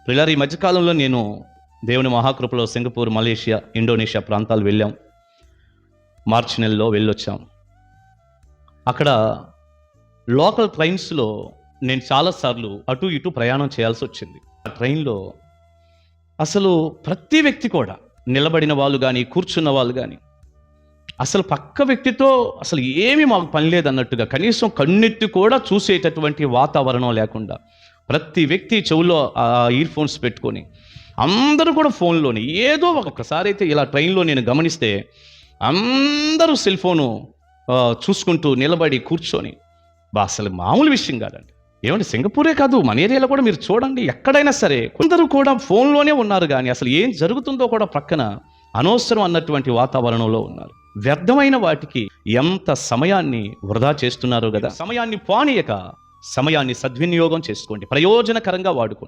ఈ మధ్యకాలంలో నేను దేవుని మహాకృపలో సింగపూర్, మలేషియా, ఇండోనేషియా ప్రాంతాలు వెళ్ళాం. మార్చి నెలలో వెళ్ళొచ్చాం. అక్కడ లోకల్ ట్రైన్స్లో నేను చాలాసార్లు అటు ఇటు ప్రయాణం చేయాల్సి వచ్చింది. ఆ ట్రైన్లో అసలు ప్రతి వ్యక్తి కూడా, నిలబడిన వాళ్ళు కానీ, కూర్చున్న వాళ్ళు కానీ, అసలు పక్క వ్యక్తితో అసలు ఏమీ మాకు పని లేదన్నట్టుగా, కనీసం కన్నెత్తి కూడా చూసేటటువంటి వాతావరణం లేకుండా ప్రతి వ్యక్తి చెవుల్లో ఇయర్ ఫోన్స్ పెట్టుకొని అందరూ కూడా ఫోన్లోని ఏదో ఒకసారి అయితే ఇలా ట్రైన్లో నేను గమనిస్తే అందరూ సెల్ ఫోను చూసుకుంటూ నిలబడి కూర్చొని అసలు మామూలు విషయం కాదండి. ఏమంటే సింగపూరే కాదు, మన ఏరియాలో కూడా మీరు చూడండి, ఎక్కడైనా సరే కొందరు కూడా ఫోన్లోనే ఉన్నారు, కానీ అసలు ఏం జరుగుతుందో కూడా ప్రక్కన అనవసరం అన్నటువంటి వాతావరణంలో ఉన్నారు. వ్యర్థమైన వాటికి ఎంత సమయాన్ని వృధా చేస్తున్నారు కదా. సమయాన్ని పానీయక సమయాన్ని సద్వినియోగం చేసుకోండి, ప్రయోజనకరంగా వాడుకోండి.